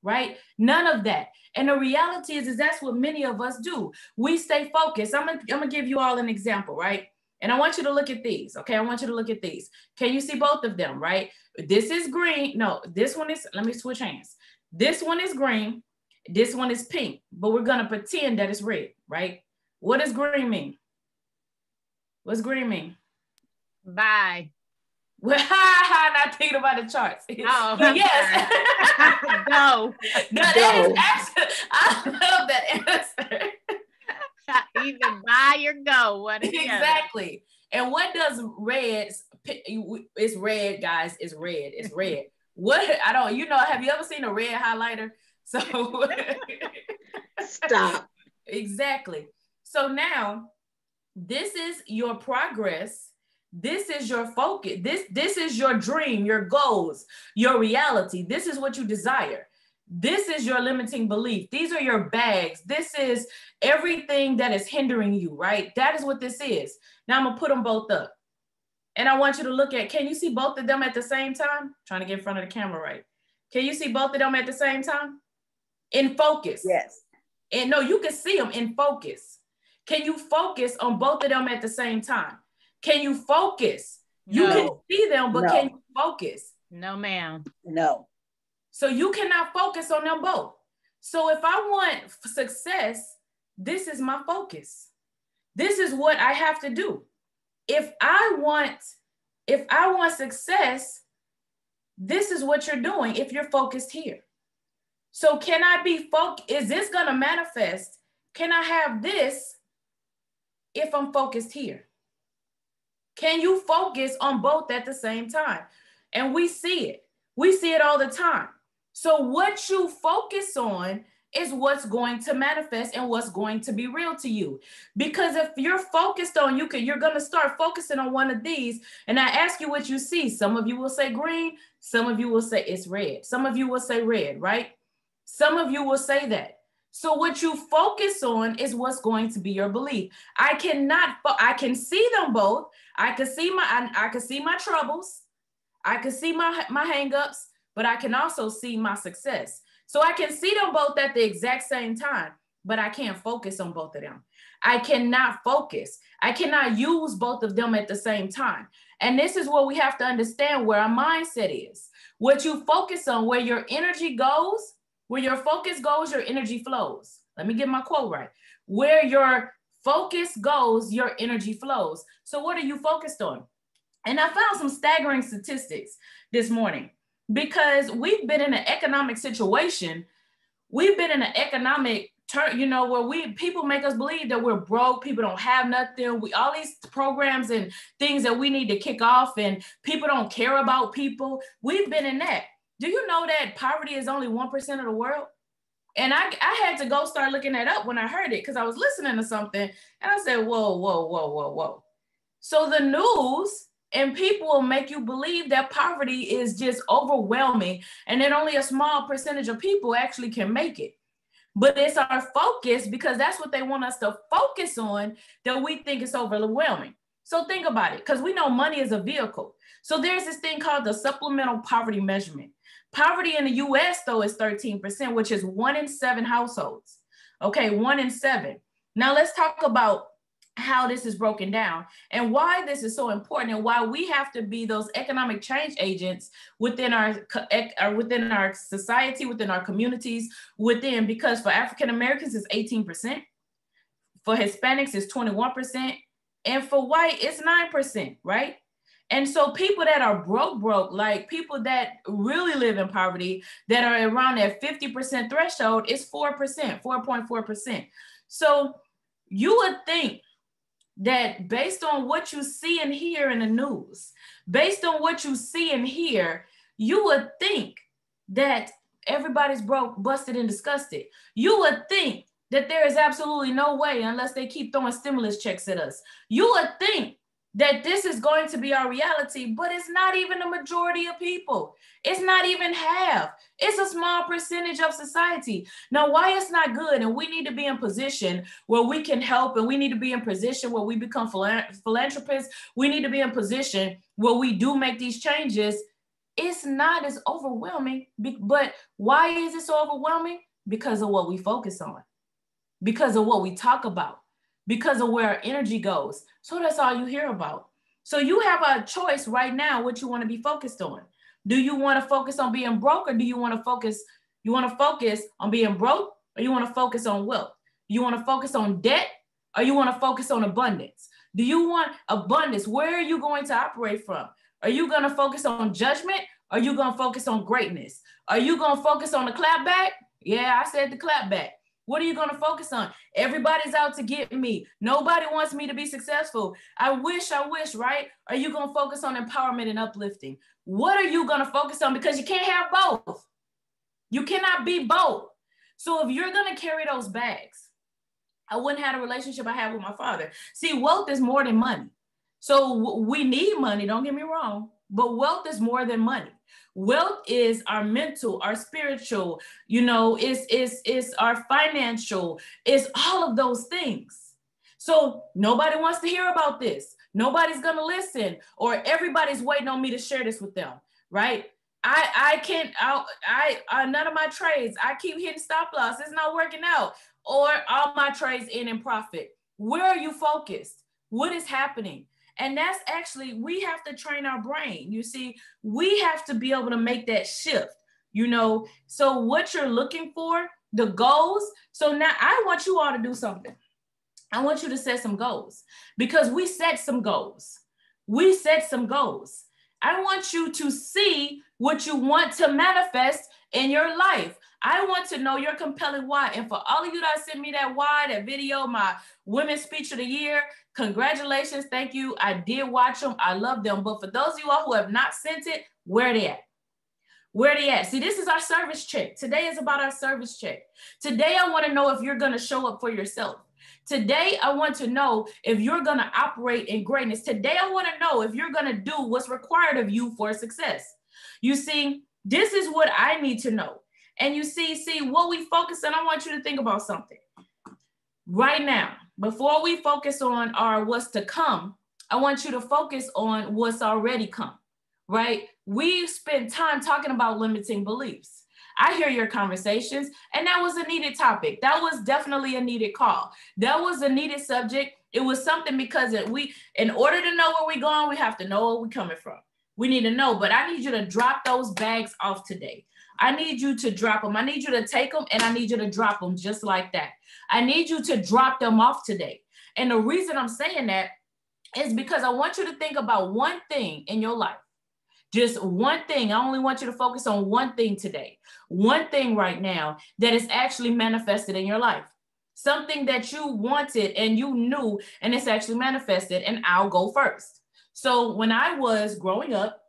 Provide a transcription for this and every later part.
right? None of that. And the reality is that's what many of us do. We stay focused. I'm gonna give you all an example, right? And I want you to look at these, okay? I want you to look at these. Can you see both of them, right? This is green. No, this one is, let me switch hands. This one is green. This one is pink, but we're gonna pretend that it's red, right? What does green mean? What's green mean? Buy. Well, not thinking about the charts. Oh, yes. Go. No, that is actually, I love that answer. Either buy or go. What exactly. And what does red? It's red, guys. It's red. It's red. What? I don't. You know? Have you ever seen a red highlighter? So stop. Exactly. So now, this is your progress. This is your focus. This is your dream, your goals, your reality. This is what you desire. This is your limiting belief. These are your bags. This is everything that is hindering you, right? That is what this is. Now I'm gonna put them both up. And I want you to look at, can you see both of them at the same time? Trying to get in front of the camera, right? Can you see both of them at the same time? In focus. Yes. And no, you can see them in focus. Can you focus on both of them at the same time? Can you focus? No. You can see them, but No. can you focus? No, ma'am. No. So you cannot focus on them both. So if I want success, this is my focus. This is what I have to do. If I want success, this is what you're doing if you're focused here. So can I be focused? Is this going to manifest? Can I have this if I'm focused here? Can you focus on both at the same time? And we see it. We see it all the time. So what you focus on is what's going to manifest and what's going to be real to you. Because if you're focused on, you're going to start focusing on one of these. And I ask you what you see. Some of you will say green. Some of you will say it's red. Some of you will say red, right? Some of you will say that. So what you focus on is what's going to be your belief. I can see them both. I can see my troubles. I can see my hangups, but I can also see my success. So I can see them both at the exact same time, but I can't focus on both of them. I cannot focus. I cannot use both of them at the same time. And this is what we have to understand where our mindset is. What you focus on, where your energy goes, where your focus goes, your energy flows. Let me get my quote right. Where your focus goes, your energy flows. So what are you focused on? And I found some staggering statistics this morning because we've been in an economic situation. We've been in an economic turn, where people make us believe that we're broke. People don't have nothing. All these programs and things that we need to kick off, and people don't care about people. We've been in that. Do you know that poverty is only 1% of the world? And I had to go start looking that up when I heard it because I was listening to something and I said, whoa. So the news and people will make you believe that poverty is just overwhelming and that only a small percentage of people actually can make it. But it's our focus, because that's what they want us to focus on, that we think it's overwhelming. So think about it, because we know money is a vehicle. So there's this thing called the supplemental poverty measurement. Poverty in the US, though, is 13%, which is 1 in 7 households. Okay, 1 in 7. Now let's talk about how this is broken down and why this is so important and why we have to be those economic change agents within our society, within our communities, because for African Americans it's 18%, for Hispanics it's 21%, and for white it's 9%, right? And so people that are broke, like people that really live in poverty, that are around that 50% threshold, is 4%, 4.4%. So you would think that based on what you see and hear in the news, based on what you see and hear, you would think that everybody's broke, busted, and disgusted. You would think that there is absolutely no way unless they keep throwing stimulus checks at us. You would think that this is going to be our reality, but it's not even a majority of people. It's not even half. It's a small percentage of society. Now, why it's not good, and we need to be in position where we can help, and we need to be in position where we become philanthropists. We need to be in position where we do make these changes. it's not as overwhelming. But why is it so overwhelming? Because of what we focus on, because of what we talk about, because of where our energy goes. So that's all you hear about. So you have a choice right now what you want to be focused on. Do you want to focus on being broke, or do you want to focus on being broke, or you want to focus on wealth? You want to focus on debt, or you want to focus on abundance? Do you want abundance? Where are you going to operate from? Are you going to focus on judgment? Or are you going to focus on greatness? Are you going to focus on the clap back? Yeah, I said the clap back. What are you going to focus on? Everybody's out to get me. Nobody wants me to be successful. I wish, right? Are you going to focus on empowerment and uplifting? What are you going to focus on? Because you can't have both. You cannot be both. So if you're going to carry those bags, I wouldn't have a relationship I have with my father. See, wealth is more than money. So we need money, don't get me wrong, but wealth is more than money. Wealth is our mental, our spiritual, it's our financial, it's all of those things. So nobody wants to hear about this. Nobody's going to listen, or everybody's waiting on me to share this with them, right? None of my trades, I keep hitting stop loss. It's not working out, or all my trades end in profit. Where are you focused? What is happening? And that's actually, we have to train our brain. You see, we have to be able to make that shift, So what you're looking for, the goals. So now I want you all to do something. I want you to set some goals, because we set some goals. We set some goals. I want you to see what you want to manifest in your life. I want to know your compelling why. And for all of you that sent me that why, that video, my Women's Speech of the Year, congratulations. Thank you. I did watch them. I love them. But for those of you all who have not sent it, where are they at? Where are they at? See, this is our service check. Today is about our service check. Today, I want to know if you're going to show up for yourself. Today, I want to know if you're going to operate in greatness. Today, I want to know if you're going to do what's required of you for success. You see, this is what I need to know. And you see what we focus on. I want you to think about something right now. Before we focus on our what's to come, I want you to focus on what's already come, right? We spent time talking about limiting beliefs. I hear your conversations, and that was a needed topic. That was definitely a needed call. That was a needed subject. It was something because in order to know where we're going, we have to know where we're coming from. We need to know, but I need you to drop those bags off today. I need you to drop them. I need you to take them, and I need you to drop them just like that. I need you to drop them off today. And the reason I'm saying that is because I want you to think about one thing in your life. Just one thing. I only want you to focus on one thing today. One thing right now that is actually manifested in your life. Something that you wanted and you knew, and it's actually manifested. And I'll go first. So when I was growing up,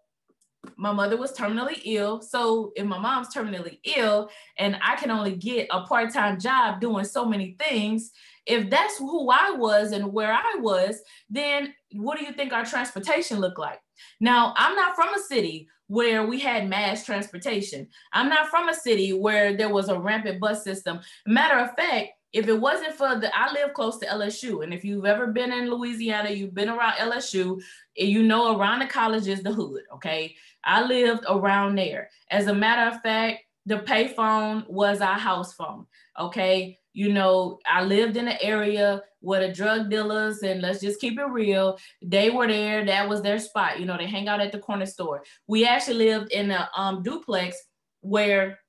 my mother was terminally ill. So if my mom's terminally ill and I can only get a part-time job doing so many things, if that's who I was and where I was, then what do you think our transportation looked like? Now, I'm not from a city where we had mass transportation. I'm not from a city where there was a rampant bus system. Matter of fact, if it wasn't for I live close to LSU. And if you've ever been in Louisiana, you've been around LSU, you know, around the college is the hood, okay? I lived around there. As a matter of fact, the payphone was our house phone, okay? You know, I lived in an area where the drug dealers, and let's just keep it real, they were there. That was their spot. You know, they hang out at the corner store. We actually lived in a duplex where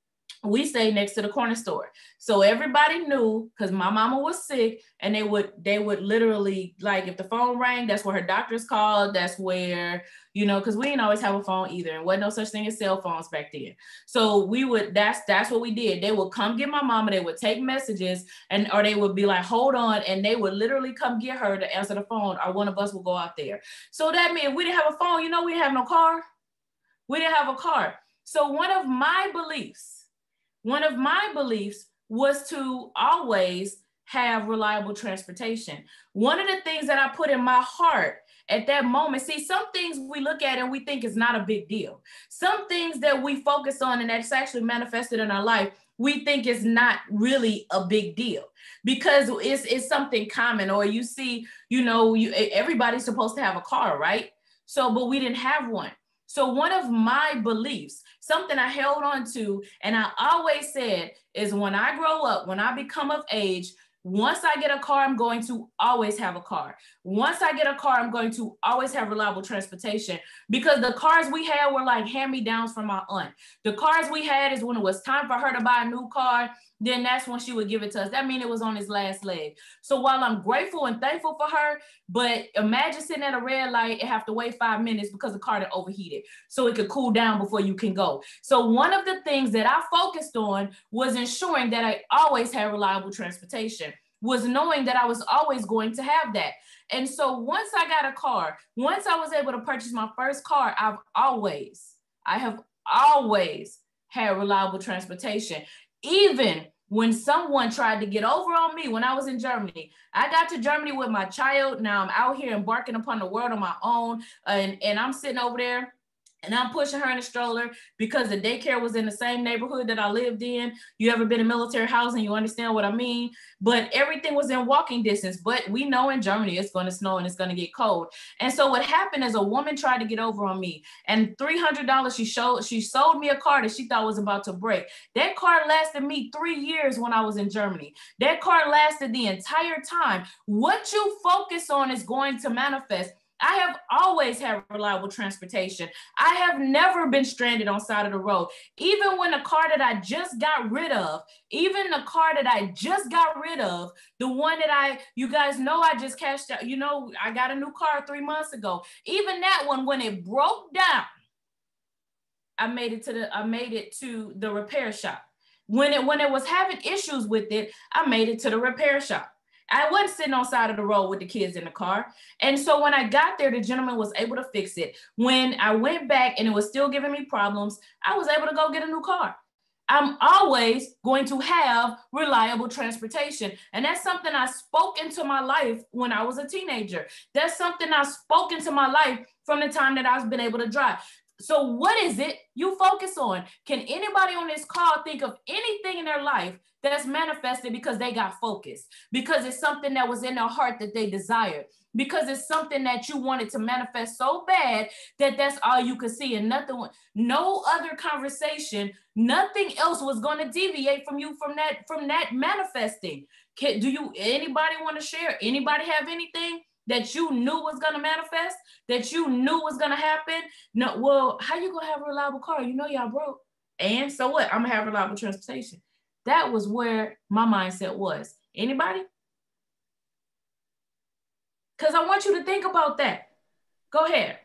we stayed next to the corner store. So everybody knew, because my mama was sick, and they would literally, like, if the phone rang, that's where her doctor's called. That's where, you know, because we didn't always have a phone either, and wasn't no such thing as cell phones back then. So that's what we did. They would come get my mama, they would take messages, or they would be like, hold on, and they would literally come get her to answer the phone, or one of us would go out there. So that meant we didn't have a phone, you know, we didn't have no car. We didn't have a car. So one of my beliefs was to always have reliable transportation. One of the things that I put in my heart at that moment, see, some things we look at and we think is not a big deal. Some things that we focus on and that's actually manifested in our life, we think is not really a big deal because it's something common. Or you see, you know, everybody's supposed to have a car, right? So, but we didn't have one. So one of my beliefs, something I held on to, and I always said, is when I grow up, when I become of age, once I get a car, I'm going to always have a car. Once I get a car, I'm going to always have reliable transportation, because the cars we had were like hand-me-downs from my aunt. The cars we had is when it was time for her to buy a new car, then that's when she would give it to us. That means it was on his last leg. So while I'm grateful and thankful for her, but imagine sitting at a red light and have to wait 5 minutes because the car had overheated, so it could cool down before you can go. So one of the things that I focused on was ensuring that I always had reliable transportation, was knowing that I was always going to have that. And so once I got a car, once I was able to purchase my first car, I have always had reliable transportation. Even when someone tried to get over on me when I was in Germany, I got to Germany with my child. Now I'm out here embarking upon the world on my own. And I'm sitting over there and I'm pushing her in a stroller because the daycare was in the same neighborhood that I lived in. You ever been in military housing, you understand what I mean? But everything was in walking distance. But we know in Germany, it's going to snow and it's going to get cold. And so what happened is a woman tried to get over on me, and $300, she sold me a car that she thought was about to break. That car lasted me 3 years when I was in Germany. That car lasted the entire time. What you focus on is going to manifest. I have always had reliable transportation. I have never been stranded on side of the road. Even when the car that I just got rid of, the one that you guys know I just cashed out, I got a new car 3 months ago. Even that one, when it broke down, I made it to the repair shop. When it was having issues with it, I made it to the repair shop. I wasn't sitting on the side of the road with the kids in the car. And so when I got there, the gentleman was able to fix it. When I went back and it was still giving me problems, I was able to go get a new car. I'm always going to have reliable transportation. And that's something I spoke into my life when I was a teenager. That's something I spoke into my life from the time that I've been able to drive. So what is it you focus on? Can anybody on this call think of anything in their life that's manifested because they got focused, because it's something that was in their heart that they desired, because it's something that you wanted to manifest so bad that that's all you could see, and no other conversation, nothing else was going to deviate from you from that manifesting? Anybody want to share? Anybody have anything that you knew was going to manifest, that you knew was going to happen? No, well, how you going to have a reliable car? Y'all broke. And so what? I'm going to have reliable transportation. That was where my mindset was. Anybody? Because I want you to think about that. Go ahead.